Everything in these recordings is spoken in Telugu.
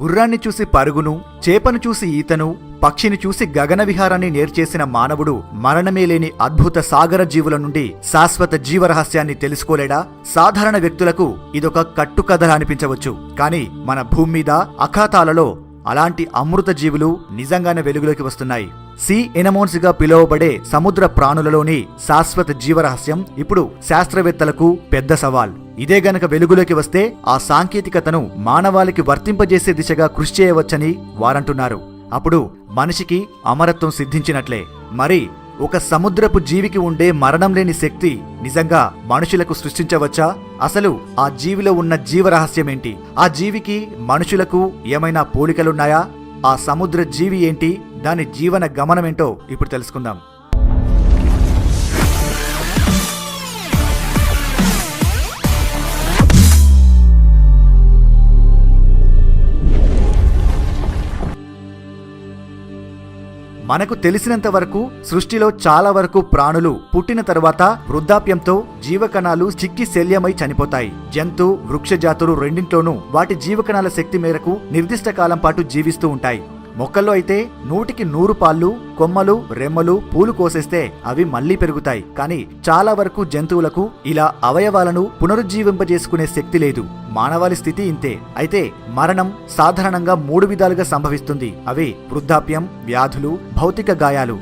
గుర్రాన్ని చూసి పరుగును, చేపను చూసి ఈతను, పక్షిని చూసి గగన విహారాన్ని నేర్చేసిన మానవుడు మరణమే లేని అద్భుత సాగర జీవుల నుండి శాశ్వత జీవరహస్యాన్ని తెలుసుకోలేడా? సాధారణ వ్యక్తులకు ఇదొక కట్టుకథలా అనిపించవచ్చు, కానీ మన భూమి మీద అఖాతాలలో అలాంటి అమృత జీవులు నిజంగానే వెలుగులోకి వస్తున్నాయి. సీ ఎనమోన్స్ గా పిలువబడే సముద్ర ప్రాణులలోని శాశ్వత జీవరహస్యం ఇప్పుడు శాస్త్రవేత్తలకు పెద్ద సవాల్. ఇదే గనక వెలుగులోకి వస్తే ఆ సాంకేతికతను మానవాళికి వర్తింపజేసే దిశగా కృషి చేయవచ్చని వారంటున్నారు. అప్పుడు మనిషికి అమరత్వం సిద్ధించినట్లే. మరి ఒక సముద్రపు జీవికి ఉండే మరణం లేని శక్తి నిజంగా మనుషులకు సృష్టించవచ్చా? అసలు ఆ జీవిలో ఉన్న జీవరహస్యమేంటి? ఆ జీవికి మనుషులకు ఏమైనా పోలికలున్నాయా? ఆ సముద్ర జీవి ఏంటి? దాని జీవన గమనమేంటో ఇప్పుడు తెలుసుకుందాం. మనకు తెలిసినంత వరకు సృష్టిలో చాలా వరకు ప్రాణులు పుట్టిన తరువాత వృద్ధాప్యంతో జీవకణాలు చిక్కి శల్యమై చనిపోతాయి. జంతు, వృక్ష జాతులు రెండింట్లోనూ వాటి జీవకణాల శక్తి మేరకు నిర్దిష్ట కాలం పాటు జీవిస్తూ ఉంటాయి. మొక్కల్లో అయితే 100కి 100 పాళ్ళు, కొమ్మలు, రెమ్మలు, పూలు కోసేస్తే అవి మళ్లీ పెరుగుతాయి. కానీ చాలా వరకు జంతువులకు ఇలా అవయవాలను పునరుజ్జీవింపజేసుకునే శక్తి లేదు. మానవాళి స్థితి ఇంతే. అయితే మరణం సాధారణంగా 3 విధాలుగా సంభవిస్తుంది. అవి వృద్ధాప్యం, వ్యాధులు, భౌతిక గాయాలు.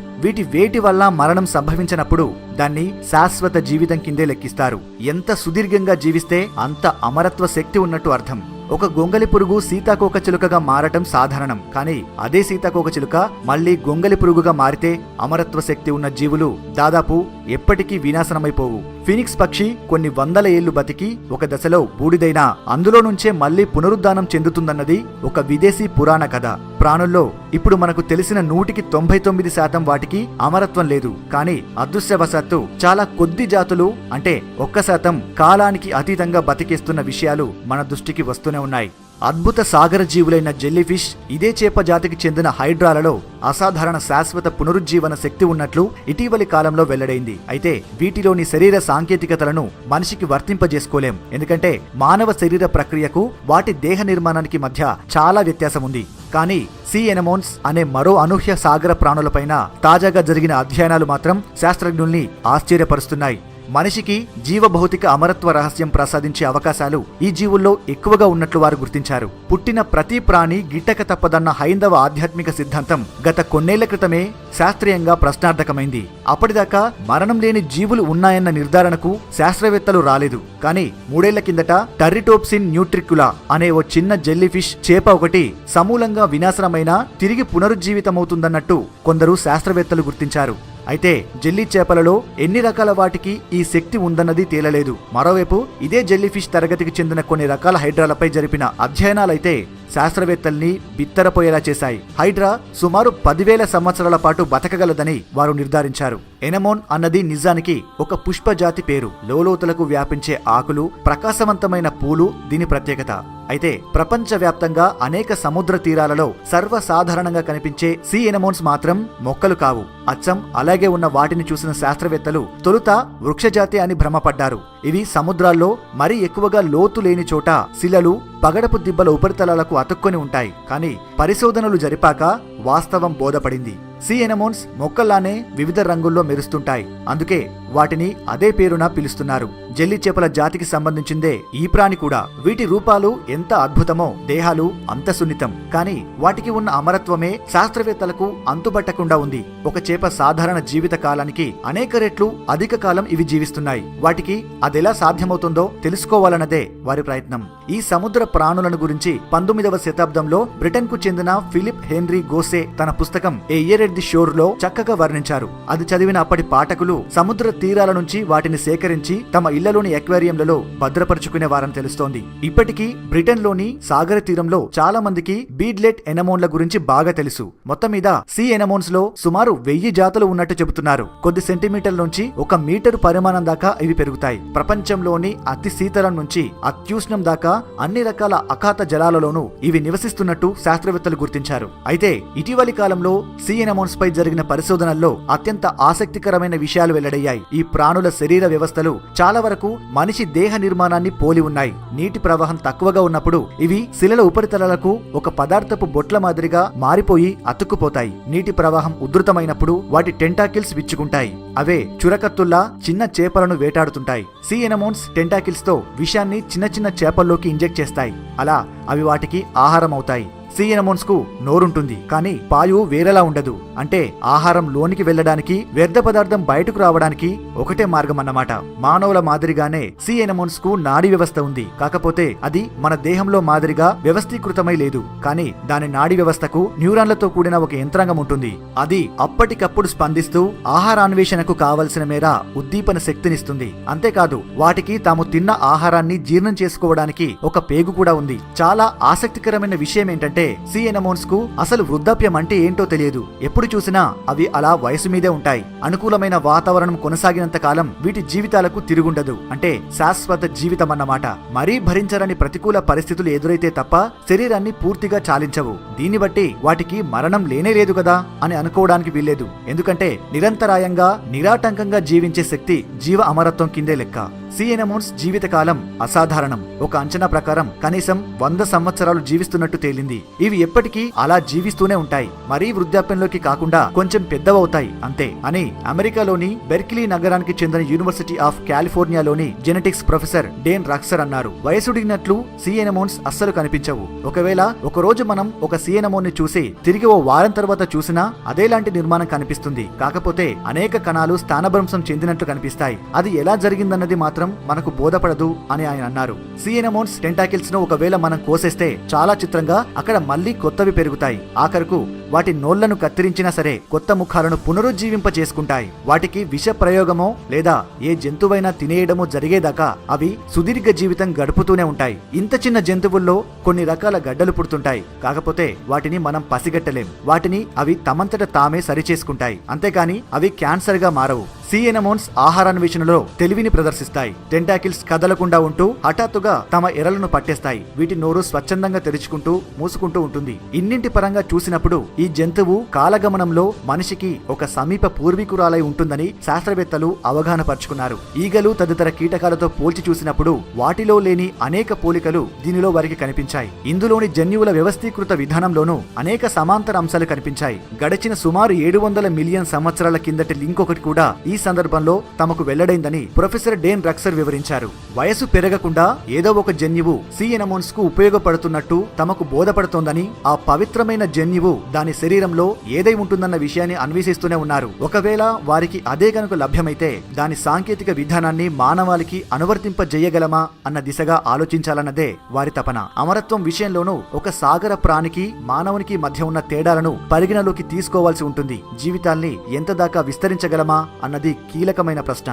వేటి వల్ల మరణం సంభవించినప్పుడు దాన్ని శాశ్వత జీవితం కిందే లెక్కిస్తారు. ఎంత సుదీర్ఘంగా జీవిస్తే అంత అమరత్వ శక్తి ఉన్నట్టు అర్థం. ఒక గొంగలి పురుగు సీతాకోక చిలుకగా మారటం సాధారణం. కానీ అదే సీతాకోక చిలుక మళ్లీ గొంగలి పురుగుగా మారితే అమరత్వ శక్తి ఉన్న జీవులు దాదాపు ఎప్పటికీ వినాశనమైపోవు. ఫీనిక్స్ పక్షి కొన్ని వందల ఏళ్లు బతికి ఒక దశలో బూడిదైనా అందులో నుంచే మళ్లీ పునరుద్ధానం చెందుతుందన్నది ఒక విదేశీ పురాణ కథ. ప్రాణుల్లో ఇప్పుడు మనకు తెలిసిన 100కి 99% వాటికి అమరత్వం లేదు. కానీ అదృశ్యవశాత్తు చాలా కొద్ది జాతులు, అంటే 1% కాలానికి అతీతంగా బతికేస్తున్న విషయాలు మన దృష్టికి వస్తూనే ఉన్నాయి. అద్భుత సాగర జీవులైన జెల్లీఫిష్, ఇదే చేప జాతికి చెందిన హైడ్రాలలో అసాధారణ శాశ్వత పునరుజ్జీవన శక్తి ఉన్నట్లు ఇటీవలి కాలంలో వెల్లడైంది. అయితే వీటిలోని శరీర సాంకేతికతలను మనిషికి వర్తింపజేసుకోలేం. ఎందుకంటే మానవ శరీర ప్రక్రియకు వాటి దేహ నిర్మాణానికి మధ్య చాలా వ్యత్యాసం ఉంది. కానీ సీ ఎనమోన్స్ అనే మరో అనూహ్య సాగర ప్రాణులపైన తాజాగా జరిగిన అధ్యయనాలు మాత్రం శాస్త్రజ్ఞుల్ని ఆశ్చర్యపరుస్తున్నాయి. మనిషికి జీవభౌతిక అమరత్వ రహస్యం ప్రసాదించే అవకాశాలు ఈ జీవుల్లో ఎక్కువగా ఉన్నట్లు వారు గుర్తించారు. పుట్టిన ప్రతి ప్రాణి గిట్టక తప్పదన్న హైందవ ఆధ్యాత్మిక సిద్ధాంతం గత కొన్నేళ్ల క్రితమే శాస్త్రీయంగా ప్రశ్నార్థకమైంది. అప్పటిదాకా మరణం లేని జీవులు ఉన్నాయన్న నిర్ధారణకు శాస్త్రవేత్తలు రాలేదు. కానీ 3 ఏళ్ల కిందట టర్రిటోప్సిన్ న్యూట్రిక్యులా అనే ఓ చిన్న జెల్లీఫిష్ చేప ఒకటి సమూలంగా వినాశనమైన తిరిగి పునరుజ్జీవితమవుతుందన్నట్టు కొందరు శాస్త్రవేత్తలు గుర్తించారు. అయితే జెల్లీ చేపలలో ఎన్ని రకాల వాటికి ఈ శక్తి ఉందన్నది తేలలేదు. మరోవైపు ఇదే జెల్లీఫిష్ తరగతికి చెందిన కొన్ని రకాల హైడ్రాలపై జరిపిన అధ్యయనాలైతే శాస్త్రవేత్తల్ని బిత్తరపోయేలా చేశాయి. హైడ్రా సుమారు 10,000 సంవత్సరాల పాటు బతకగలదని వారు నిర్ధారించారు. ఎనమోన్ అన్నది నిజానికి ఒక పుష్పజాతి పేరు. లోలోతులకు వ్యాపించే ఆకులు, ప్రకాశవంతమైన పూలు దీని ప్రత్యేకత. అయితే ప్రపంచవ్యాప్తంగా అనేక సముద్ర తీరాలలో సర్వసాధారణంగా కనిపించే సీ ఎనమోన్స్ మాత్రం మొక్కలు కావు. అచ్చం అలాగే ఉన్న వాటిని చూసిన శాస్త్రవేత్తలు తొలుత వృక్షజాతి అని భ్రమపడ్డారు. ఇవి సముద్రాల్లో మరీ ఎక్కువగా లోతు లేని చోట శిలలు, పగడపు దిబ్బల ఉపరితలాలకు అతుక్కొని ఉంటాయి. కానీ పరిశోధనలు జరిపాక వాస్తవం బోధపడింది. సీ ఎనమోన్స్ మొక్కల్లానే వివిధ రంగుల్లో మెరుస్తుంటాయి. అందుకే వాటిని అదే పేరున పిలుస్తున్నారు. జెల్లీ చేపల జాతికి సంబంధించిందే ఈ ప్రాణి కూడా. వీటి రూపాలు ఎంత అద్భుతమో దేహాలు అంత సున్నితం. కానీ వాటికి ఉన్న అమరత్వమే శాస్త్రవేత్తలకు అంతుబట్టకుండా ఉంది. ఒక చేప సాధారణ జీవిత కాలానికి అనేక రెట్లు అధిక కాలం ఇవి జీవిస్తున్నాయి. వాటికి అదెలా సాధ్యమవుతుందో తెలుసుకోవాలన్నదే వారి ప్రయత్నం. ఈ సముద్ర ప్రాణులను గురించి 19వ శతాబ్దంలో బ్రిటన్ కు చెందిన ఫిలిప్ హెన్రీ గోసే తన పుస్తకం ఏ ఇయర్ ఎట్ ది షోర్ లో చక్కగా వర్ణించారు. అది చదివిన అప్పటి పాఠకులు సముద్ర తీరాల నుంచి వాటిని సేకరించి తమ ఇళ్లలోని ఎక్వేరియంలలో భద్రపరుచుకునేవారని తెలుస్తోంది. ఇప్పటికీ బ్రిటన్ లోని సాగర తీరంలో చాలా మందికి బీడ్లెట్ ఎనమోన్ల గురించి బాగా తెలుసు. మొత్తం మీద సీ ఎనమోన్స్ లో సుమారు 1000 జాతులు ఉన్నట్టు చెబుతున్నారు. కొద్ది సెంటీమీటర్ల నుంచి 1 మీటరు పరిమాణం దాకా ఇవి పెరుగుతాయి. ప్రపంచంలోని అతి శీతలం నుంచి అత్యుష్ణం దాకా అన్ని రకాల అఖాత జలాలలోనూ ఇవి నివసిస్తున్నట్టు శాస్త్రవేత్తలు గుర్తించారు. అయితే ఇటీవలి కాలంలో సీ ఎనమోన్స్ ఎనమోన్స్ పై జరిగిన పరిశోధనల్లో అత్యంత ఆసక్తికరమైన విషయాలు వెల్లడయ్యాయి. ఈ ప్రాణుల శరీర వ్యవస్థలు చాలా వరకు మనిషి దేహ నిర్మాణాన్ని పోలి ఉన్నాయి. నీటి ప్రవాహం తక్కువగా ఉన్నప్పుడు ఇవి శిలల ఉపరితలాలకు ఒక పదార్థపు బొట్ల మాదిరిగా మారిపోయి అతుక్కుపోతాయి. నీటి ప్రవాహం ఉధృతమైనప్పుడు వాటి టెంటాకిల్స్ విచ్చుకుంటాయి. అవే చురకత్తుల్లా చిన్న చేపలను వేటాడుతుంటాయి. సీ ఎనమోన్స్ టెంటాకిల్స్ తో విషాన్ని చిన్న చిన్న చేపల్లోకి ఇంజెక్ట్ చేస్తాయి. అలా అవి వాటికి ఆహారం అవుతాయి. సీ ఎనమోన్స్ కు నోరుంటుంది, కానీ పాయు వేరేలా ఉండదు. అంటే ఆహారం లోనికి వెళ్లడానికి, వ్యర్థ పదార్థం బయటకు రావడానికి ఒకటే మార్గం అన్నమాట. మానవుల మాదిరిగానే సీ ఎనమోన్స్ కు నాడీ వ్యవస్థ ఉంది. కాకపోతే అది మన దేహంలో మాదిరిగా వ్యవస్థీకృతమై లేదు. కానీ దాని నాడీ వ్యవస్థకు న్యూరాన్లతో కూడిన ఒక యంత్రాంగం ఉంటుంది. అది అప్పటికప్పుడు స్పందిస్తూ ఆహారాన్వేషణకు కావలసిన మేర ఉద్దీపన శక్తినిస్తుంది. అంతేకాదు వాటికి తాము తిన్న ఆహారాన్ని జీర్ణం చేసుకోవడానికి ఒక పేగు కూడా ఉంది. చాలా ఆసక్తికరమైన విషయం ఏంటంటే సీ ఎనమోన్స్ కు అసలు వృద్ధాప్యం అంటే ఏంటో తెలియదు. ఎప్పుడు చూసినా అవి అలా వయసు మీదే ఉంటాయి. అనుకూలమైన వాతావరణం కొనసాగినంత కాలం వీటి జీవితాలకు తిరుగుండదు. అంటే శాశ్వత జీవితం అన్నమాట. మరీ భరించరని ప్రతికూల పరిస్థితులు ఎదురైతే తప్ప శరీరాన్ని పూర్తిగా చాలించవు. దీన్ని బట్టి వాటికి మరణం లేనే లేదు కదా అని అనుకోవడానికి వీల్లేదు. ఎందుకంటే నిరంతరాయంగా నిరాటంకంగా జీవించే శక్తి జీవ అమరత్వం కిందే లెక్క. సీ ఎనమోన్స్ జీవితకాలం అసాధారణం. ఒక అంచనా ప్రకారం కనీసం 100 సంవత్సరాలు జీవిస్తున్నట్టు తేలింది. ఇవి ఎప్పటికీ అలా జీవిస్తూనే ఉంటాయి. మరీ వృద్ధాప్యంలోకి కాకుండా కొంచెం పెద్దవవుతాయి అంతే అని అమెరికాలోని బెర్కిలీ నగరానికి చెందిన యూనివర్సిటీ ఆఫ్ కాలిఫోర్నియాలోని జెనెటిక్స్ ప్రొఫెసర్ డేన్ రక్సర్ అన్నారు. వయసుడిగినట్లు సీ ఎనమోన్స్ అస్సలు కనిపించవు. ఒకవేళ ఒక రోజు మనం ఒక సీ ఎనమోన్ ని చూసి తిరిగి ఓ వారం తర్వాత చూసినా అదేలాంటి నిర్మాణం కనిపిస్తుంది. కాకపోతే అనేక కణాలు స్థానభ్రంశం చెందినట్లు కనిపిస్తాయి. అది ఎలా జరిగిందన్నది మాత్రం మనకు బోధపడదు అని ఆయన అన్నారు. సీ ఎనమోన్స్ టెంటాకిల్స్ ను ఒకవేళ మనం కోసేస్తే చాలా చిత్రంగా అక్కడ మళ్లీ కొత్తవి పెరుగుతాయి. ఆఖరకు వాటి నోళ్లను కత్తిరించినా సరే కొత్త ముఖాలను పునరుజ్జీవింప చేసుకుంటాయి. వాటికి విష ప్రయోగమో లేదా ఏ జంతువైనా తినేయడమో జరిగేదాకా అవి సుదీర్ఘ జీవితం గడుపుతూనే ఉంటాయి. ఇంత చిన్న జంతువుల్లో కొన్ని రకాల గడ్డలు పుడుతుంటాయి. కాకపోతే వాటిని మనం పసిగట్టలేం. వాటిని అవి తమంతట తామే సరిచేసుకుంటాయి. అంతేకాని అవి క్యాన్సర్ గా మారవు. సీ ఎనమోన్స్ ఆహారాన్వేషణలో తెలివిని ప్రదర్శిస్తాయి. టెంటాకిల్స్ కదలకుండా ఉంటూ హఠాత్తుగా తమ ఎరలను పట్టేస్తాయి. వీటి నోరు స్వచ్ఛందంగా తెరుచుకుంటూ మూసుకుంటూ ఉంటుంది. ఇన్నింటి పరంగా చూసినప్పుడు ఈ జంతువు కాలగమనంలో మనిషికి ఒక సమీప పూర్వీకురాలై ఉంటుందని శాస్త్రవేత్తలు అవగాహన పరుచుకున్నారు. ఈగలు తదితర కీటకాలతో పోల్చి చూసినప్పుడు వాటిలో లేని అనేక పోలికలు దీనిలో వారికి కనిపించాయి. ఇందులోని జన్యువుల వ్యవస్థీకృత విధానంలోనూ అనేక సమాంతర అంశాలు కనిపించాయి. గడిచిన సుమారు 700 మిలియన్ సంవత్సరాల కిందటి లింక్ ఒకటి కూడా ఈ సందర్భంలో తమకు వెల్లడైందని ప్రొఫెసర్ డేన్ రక్సర్ వివరించారు. వయసు పెరగకుండా ఏదో ఒక జన్యువు సీ ఎనమోన్స్ కు ఉపయోగపడుతున్నట్టు తమకు బోధపడుతోందని, ఆ పవిత్రమైన జన్యువు దాని శరీరంలో ఏదై ఉంటుందన్న విషయాన్ని అన్వేషిస్తూనే ఉన్నారు. ఒకవేళ వారికి అదే కనుక లభ్యమైతే దాని సాంకేతిక విధానాన్ని మానవాళికి అనువర్తింపజేయగలమా అన్న దిశగా ఆలోచించాలన్నదే వారి తపన. అమరత్వం విషయంలోనూ ఒక సాగర ప్రాణికి మానవునికి మధ్య ఉన్న తేడాలను పరిగణలోకి తీసుకోవాల్సి ఉంటుంది. జీవితాల్ని ఎంత దాకా విస్తరించగలమా అన్నది కీలకమైన ప్రశ్న.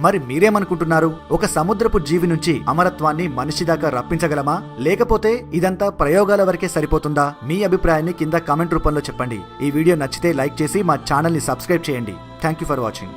మరి మీరేమనుకుంటున్నారు? ఒక సముద్రపు జీవి నుంచి అమరత్వాన్ని మనిషి దాకా రప్పించగలమా, లేకపోతే ఇదంతా ప్రయోగాల వరకే సరిపోతుందా? మీ అభిప్రాయాన్ని కింద కామెంట్ రూపంలో చెప్పండి. ఈ వీడియో నచ్చితే లైక్ చేసి మా ఛానల్ ని సబ్స్క్రైబ్ చేయండి. Thank you for watching.